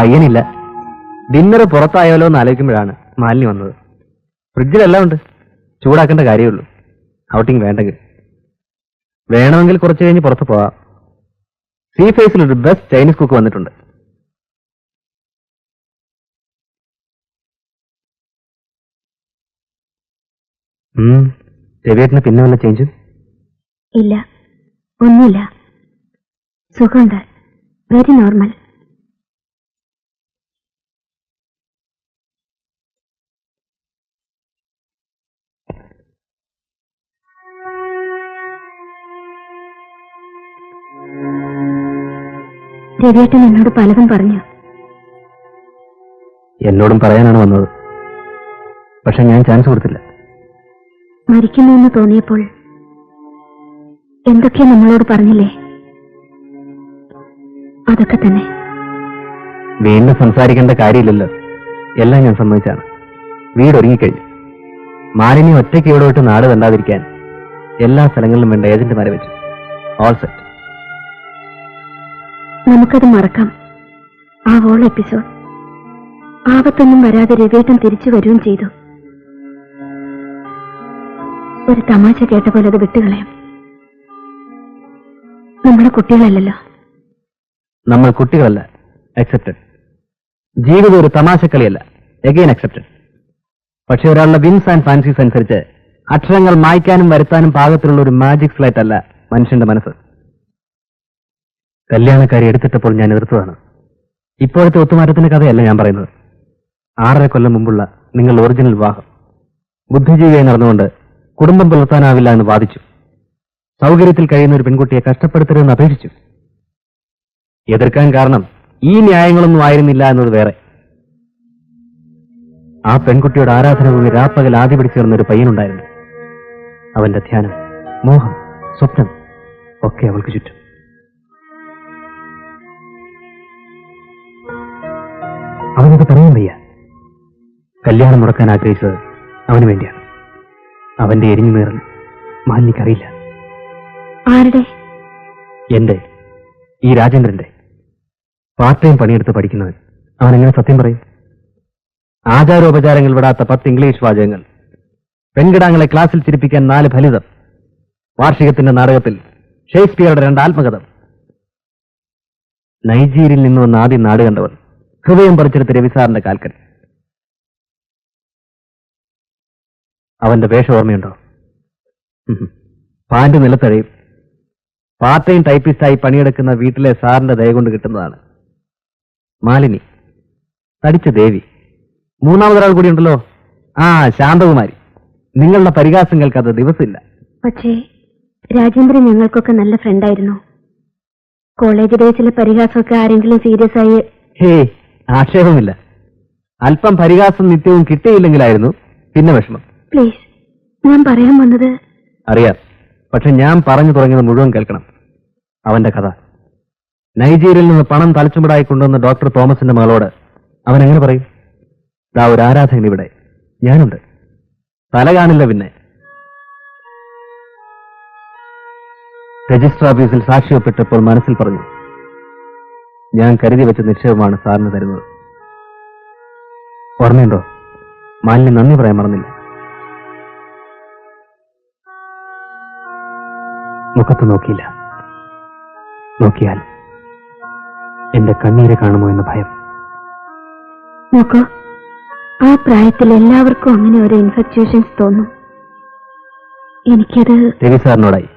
പയ്യനില്ല. Dinner പുറത്തായാലോ എന്ന് ആലോചിക്കുമ്പോഴാണ് മാലിന്യം വന്നത്. ഫ്രിഡ്ജിലെല്ലാം ഉണ്ട്, ചൂടാക്കേണ്ട കാര്യമുള്ളൂ. ഔട്ടിങ് വേണ്ടെങ്കിൽ വേണമെങ്കിൽ കുറച്ച് കഴിഞ്ഞ് പുറത്ത് പോവാം. സീ ഫേസിൽ ഒരു ബെസ്റ്റ് ചൈനീസ് കുക്ക് വന്നിട്ടുണ്ട്. രവിയേട്ടന് പിന്നെ വല്ല ചേഞ്ചും ഇല്ല, ഒന്നുമില്ല. സുഖമുണ്ട്, വെരി നോർമൽ. രവിയേട്ടൻ എന്നോട് പലതും പറഞ്ഞു. എന്നോടും പറയാനാണ് വന്നത്, പക്ഷെ ഞാൻ ചാൻസ് കൊടുത്തില്ല. മരിക്കുന്നുവെന്ന് തോന്നിയപ്പോൾ എന്തൊക്കെയാ നമ്മളോട് പറഞ്ഞില്ലേ, അതൊക്കെ തന്നെ. വീണ്ടും സംസാരിക്കേണ്ട കാര്യമില്ലല്ലോ, എല്ലാം ഞാൻ സമ്മതിച്ചാണ്. വീടൊരുങ്ങിക്കഴിഞ്ഞു. മാലിന്യ ഒറ്റയ്ക്ക് ഇവിടെ വിട്ട് നാട് കണ്ടാതിരിക്കാൻ എല്ലാ സ്ഥലങ്ങളിലും വേണ്ട ഏജന്റുമാരെ വെച്ചു. All set. നമുക്കത് മറക്കാം. ആ ഹോൾ എപ്പിസോഡ് ആപത്തൊന്നും വരാതെ രവിയേട്ടൻ തിരിച്ചു വരികയും ചെയ്തു. ഒരു തമാശ കേട്ട പോലെ അത് വിട്ടുകളയാം. നമ്മുടെ കുട്ടികളല്ലല്ലോ. നമ്മൾ കുട്ടികളല്ല, അക്സെപ്റ്റഡ്. ജീവിതം ഒരു തമാശക്കളിയല്ല, എഗെയിൻ അക്സെപ്റ്റഡ്. പക്ഷെ ഒരാളുടെ വിൻസ് ആൻഡ് ഫാൻസീസ് അനുസരിച്ച് അക്ഷരങ്ങൾ മായ്ക്കാനും വരുത്താനും പാകത്തിലുള്ള ഒരു മാജിക് സ്ലൈറ്റ് അല്ല മനുഷ്യന്റെ മനസ്സ്. കല്യാണക്കാരി എടുത്തിട്ടപ്പോൾ ഞാൻ എതിർത്തതാണ്. ഇപ്പോഴത്തെ ഒത്തുമാറ്റത്തിന്റെ കഥയല്ല ഞാൻ പറയുന്നത്. 6.5 കൊല്ലം മുമ്പുള്ള നിങ്ങളുടെ ഒറിജിനൽ വിവാഹം ബുദ്ധിജീവിയായി നടന്നുകൊണ്ട് കുടുംബം പുലർത്താനാവില്ല എന്ന് വാദിച്ചു. സൗകര്യത്തിൽ കഴിയുന്ന ഒരു പെൺകുട്ടിയെ കഷ്ടപ്പെടുത്തരുതെന്ന് അപേക്ഷിച്ചു. എതിർക്കാൻ കാരണം ഈ ന്യായങ്ങളൊന്നും ആയിരുന്നില്ല എന്നത് വേറെ. ആ പെൺകുട്ടിയുടെ ആരാധനഭൂമി രാപ്പകൽ ആദ്യ പിടിച്ചു ചേർന്ന ഒരു പയ്യനുണ്ടായിരുന്നു. അവന്റെ ധ്യാനം, മോഹം, സ്വപ്നം ഒക്കെ അവൾക്ക് ചുറ്റും. അവനത് പറയാൻ വയ്യ. കല്യാണം മുടക്കാൻ ആഗ്രഹിച്ചത് അവന് വേണ്ടിയാണ്. അവന്റെ എരിഞ്ഞു നേറൽ മാലിനിക്കറിയില്ല. ആരുടെ? എന്റെ, ഈ രാജേന്ദ്രന്റെ. പാർട്ട് ടൈം പണിയെടുത്ത് പഠിക്കുന്നവൻ അവനെങ്ങനെ സത്യം പറയും? ആചാരോപചാരങ്ങൾ വിടാത്ത 10 ഇംഗ്ലീഷ് വാചകങ്ങൾ, പെൺകിടാങ്ങളെ ക്ലാസ്സിൽ ചിരിപ്പിക്കാൻ 4 ഫലിതം, വാർഷികത്തിന്റെ നാടകത്തിൽ ഷേക്സ്പിയറുടെ 2 ആത്മകഥം. നൈജീരിയയിൽ നിന്ന് വന്ന് ആദ്യം നാട് കണ്ടവൻ ഹൃദയം പറിച്ചെടുത്ത് രവിസാറിന്റെ കാൽക്കൽ. അവന്റെ വേഷം ഓർമ്മയുണ്ടോ? പാന്റ് നിലത്തഴയും. പാർട്ട് ടൈം ടൈപ്പിസ്റ്റായി പണിയെടുക്കുന്ന വീട്ടിലെ സാറിന്റെ ദയ കൊണ്ട് കിട്ടുന്നതാണ്. മാലിനി, തടിച്ച ദേവി. 3ാമതൊരാൾ കൂടി ഉണ്ടല്ലോ, ശാന്തകുമാരി. നിങ്ങളുടെ പരിഹാസങ്ങൾക്ക് അത് ദിവസമില്ല. പക്ഷേ രാജേന്ദ്രൻ ഞങ്ങൾക്കൊക്കെ നല്ല ഫ്രണ്ടായിരുന്നു. കോളേജ് ഡേയ്സിലെ പരിഹാസമൊക്കെ ആരെങ്കിലും സീരിയസ് ആയി? ആക്ഷേപമില്ല. അല്പം പരിഹാസം നിത്യവും കിട്ടിയില്ലെങ്കിലായിരുന്നു പിന്നെ വിഷമം. പ്ലീസ്, ഞാൻ പറയാൻ വന്നത്. അറിയാം, പക്ഷെ ഞാൻ പറഞ്ഞു തുടങ്ങിയത് മുഴുവൻ കേൾക്കണം. അവന്റെ കഥ. നൈജീരിയയിൽ നിന്ന് പണം തലച്ചുമടായി കൊണ്ടുവന്ന ഡോക്ടർ തോമസിന്റെ മകളോട് അവൻ എങ്ങനെ പറയും? ദാ ഒരു ആരാധകൻ ഇവിടെ, ഞാനുണ്ട്, തല കാണില്ല. പിന്നെ രജിസ്റ്റർ ഓഫീസിൽ സാക്ഷ്യപ്പെട്ടപ്പോൾ മനസ്സിൽ പറഞ്ഞു, ഞാൻ കരുതി വെച്ച നിക്ഷേപമാണ് സാറിന് തരുന്നത്. ഓർമ്മയുണ്ടോ? മാലിന്യ നന്ദി പറയാൻ മറന്നില്ല. മുഖത്ത് നോക്കിയില്ല. നോക്കിയാൽ എന്റെ കണ്ണീര് കാണുമോ എന്ന ഭയം. നോക്കൂ, ആ പ്രായത്തിൽ എല്ലാവർക്കും അങ്ങനെ ഒരു ഇൻഫെക്ച്വേഷൻസ് തോന്നും. എനിക്കത് രവി സാറിനോടായി.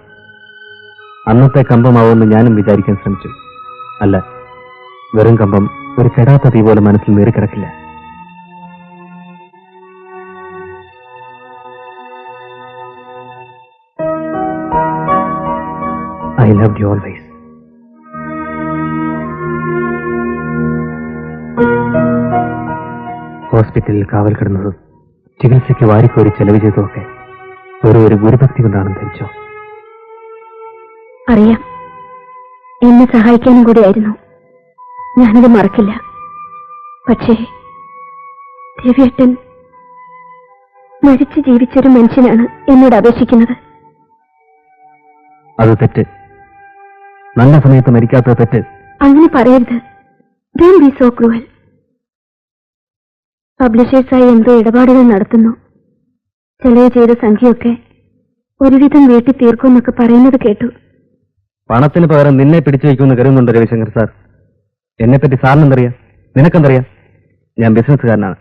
അന്നത്തെ കമ്പമാവുമെന്ന് ഞാനും വിചാരിക്കാൻ ശ്രമിച്ചു. അല്ല, വെറും കമ്പം ഒരു കെടാത്ത തീ പോലെ മനസ്സിൽ നേറിക്കിടക്കില്ല. I loved you always. ഹോസ്പിറ്റലിൽ കാവൽ കിടന്നതും ചികിത്സയ്ക്ക് വാരിക്കോരി ചെലവ് ചെയ്തതൊക്കെ ഒരു ഗുരുഭക്തി കൊണ്ടാണെന്ന് ധരിച്ചോ? അറിയാം, എന്നെ സഹായിക്കാനും കൂടിയായിരുന്നു. ഞാനത് മറക്കില്ല. പക്ഷേ രവിയേട്ടൻ മരിച്ചു ജീവിച്ചൊരു മനുഷ്യനാണ് എന്നോട് അപേക്ഷിക്കുന്നത്. അത് തെറ്റ്. നല്ല സമയത്ത് മരിക്കാത്തത് തെറ്റ്. അങ്ങനെ പറയരുത്. Don't be so cruel. പബ്ലിഷേഴ്സായി എന്തോ ഇടപാടുകൾ നടത്തുന്നു. ചെലവ് ചെയ്ത സംഖ്യയൊക്കെ ഒരുവിധം വീട്ടിൽ തീർക്കുമെന്നൊക്കെ പറയുന്നത് കേട്ടു. പണത്തിന് പകരം നിന്നെ പിടിച്ചു വയ്ക്കുമെന്ന് കരുതുന്നുണ്ട് രവിശങ്കർ സാർ. എന്നെപ്പറ്റി സാറിനെന്തറിയാം? നിനക്കെന്തറിയാം? ഞാൻ ബിസിനസ്സുകാരനാണ്.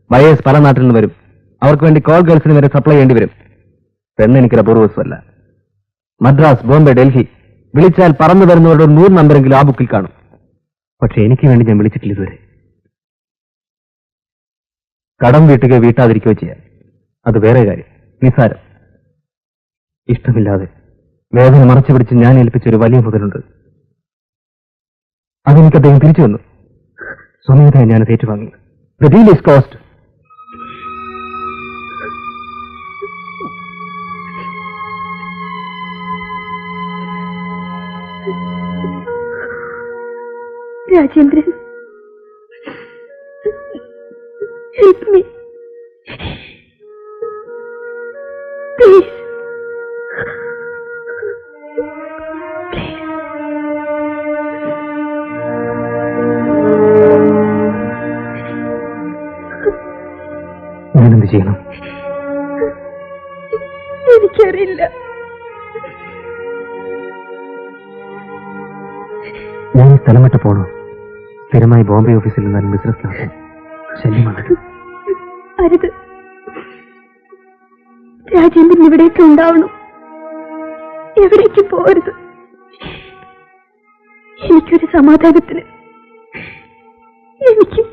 ബയേഴ്സ് പല നാട്ടിൽ നിന്ന് വരും. അവർക്ക് വേണ്ടി കോൾ ഗേൾസിന് വരെ സപ്ലൈ ചെയ്യേണ്ടി വരും. പെണ്ണ് എനിക്കൊരു അപൂർവസ്വല്ല. മദ്രാസ്, ബോംബെ, ഡൽഹി വിളിച്ചാൽ പറന്നു വരുന്നവരുടെ 100 നമ്പരെങ്കിലും ആ ബുക്കിൽ കാണും. പക്ഷെ എനിക്ക് വേണ്ടി ഞാൻ വിളിച്ചിട്ടില്ല ഇതുവരെ. കടം വീട്ടുകയോ വീട്ടാതിരിക്കുകയോ ചെയ്യാം, അത് വേറെ കാര്യം, നിസ്സാരം. ഇഷ്ടമില്ലാതെ വേദന മറച്ചു പിടിച്ച് ഞാൻ ഏൽപ്പിച്ചൊരു വലിയ മുതലുണ്ട്. അതെനിക്ക് അദ്ദേഹം തിരിച്ചു വന്നു. സ്വമേധയാ ഞാനത് ഏറ്റുവാങ്ങി. The deal is cost. Rajendran, help me. Please. ഞാനെന്ത് ചെയ്യണം? എനിക്കറിയില്ല. ഞാൻ ഈ സ്ഥലം വിട്ട് പോണോ? സ്ഥിരമായി ബോംബെ ഓഫീസിൽ നിന്നാലും ബിസിനസ് നടത്തും. ശല്യമാണ്. അരുത്. രാജേന്ദ്രൻ ഇവിടേക്ക് ഉണ്ടാവണം. എവിടേക്ക് പോരുത്. എനിക്കൊരു സമാധാനത്തിന് എനിക്ക്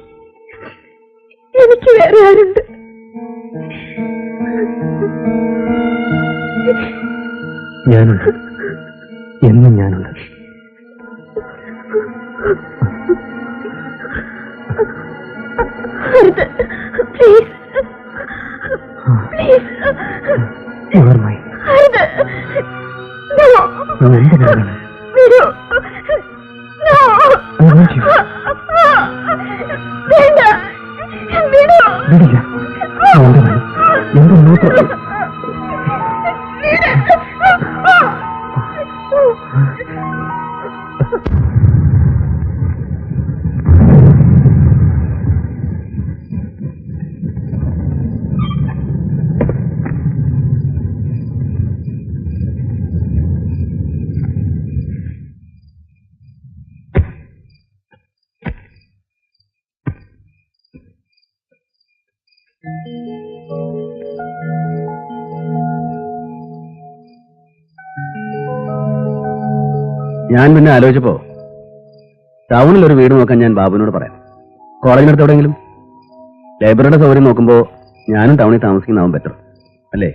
വേറെ ആരുണ്ട്? ഞാനുണ്ട്, എന്നും ഞാനുണ്ട്. Please please. You are mine. No. എന്തിനാണ്? വിടൂ. No. I want you. വേണ്ട. വിടൂ. വിടില്ല. എന്റെ മാത്രം. ഞാൻ പിന്നെ ആലോചിച്ചപ്പോ ടൗണിൽ ഒരു വീട് നോക്കാൻ ഞാൻ ബാബുവിനോട് പറയാം. കോളേജിനടുത്ത് എവിടെയെങ്കിലും. ലൈബ്രറിയുടെ സൗകര്യം നോക്കുമ്പോ ഞാനും ടൗണിൽ താമസിക്കുന്നതാവും ബെറ്റർ അല്ലേ?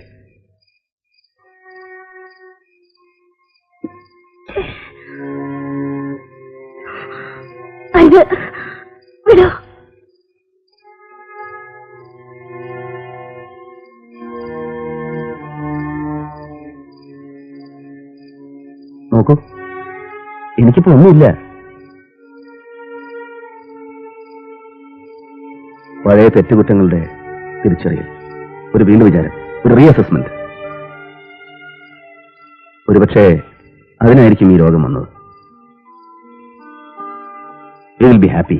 വിടൂ. നോക്കൂ, എനിക്കിപ്പോ ഒന്നുമില്ല. പഴയ തെറ്റുകുറ്റങ്ങളുടെ തിരിച്ചറിയൽ, ഒരു വീണ്ടും വിചാരം, ഒരു റീഅസസ്മെന്റ്. ഒരുപക്ഷെ അതിനായിരിക്കും ഈ രോഗം വന്നത്. You will be happy.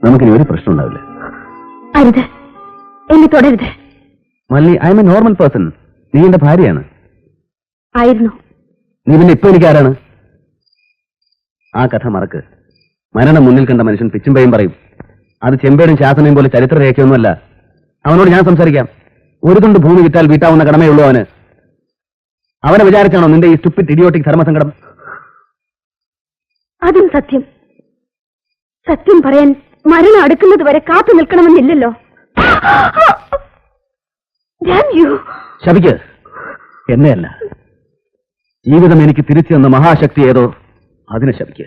നമുക്കിനി ഒരു പ്രശ്നം ഉണ്ടാവില്ല. അരുത്, എന്നെ തുടരുത്. മല്ലി, I M A normal person. നീ എന്റെ ഭാര്യയാണ്. ആയിരുന്നു. നീ പിന്നെ ഇപ്പൊ എനിക്ക് ആരാണ്? ആ കഥ മറക്ക്. മരണം മുന്നിൽ കണ്ട മനുഷ്യൻ പിച്ചുമ്പയും പറയും. അത് ചെമ്പേടും ശാസനയും പോലെ ചരിത്രരേഖയൊന്നുമല്ല. അവനോട് ഞാൻ സംസാരിക്കാം. ഒരു തുണ്ട് ഭൂമി വിറ്റാൽ വീട്ടാവുന്ന കടമയുള്ളൂ അവന്. അവനെ വിചാരിച്ചാണോ നിന്റെ ഈ സ്റ്റുപ്പിഡ് ഇഡിയോട്ടിക് ധർമ്മസങ്കടം? അതും സത്യം. സത്യം പറയാൻ മരണം അടുക്കുന്നത് വരെ കാത്തു നിൽക്കണമെന്നില്ലല്ലോ. ശപിക്ക്. എന്നെയല്ല, ജീവിതം എനിക്ക് തിരിച്ചു തന്ന മഹാശക്തി ഏതോ അതിനെ ശപിക്ക്.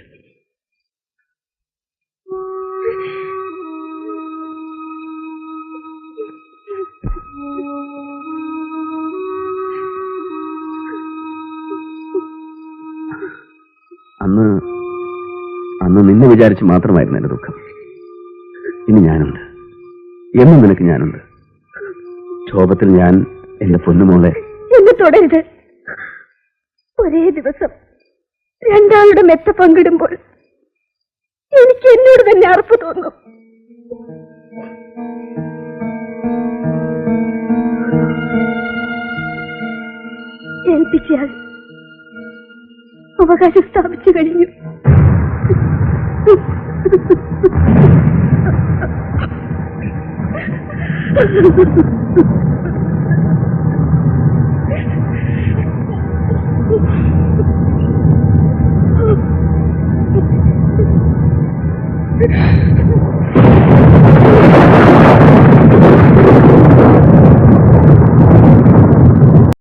അന്ന് നിന്നെ വിചാരിച്ച് മാത്രമായിരുന്നു എന്റെ ദുഃഖം. ഇനി ഞാനുണ്ട്, എന്നും നിനക്ക് ഞാനുണ്ട്. ക്ഷോഭത്തിൽ ഞാൻ എന്റെ പൊന്നുമോളെ. എന്നെ തുടരുത്. ഒരേ ദിവസം രണ്ടാളുടെ മെത്ത പങ്കിടുമ്പോൾ എനിക്ക് എന്നോട് തന്നെ അറപ്പ് തോന്നും. ഏൽപ്പിച്ചയാൾ അവകാശം സ്ഥാപിച്ചു കഴിഞ്ഞു.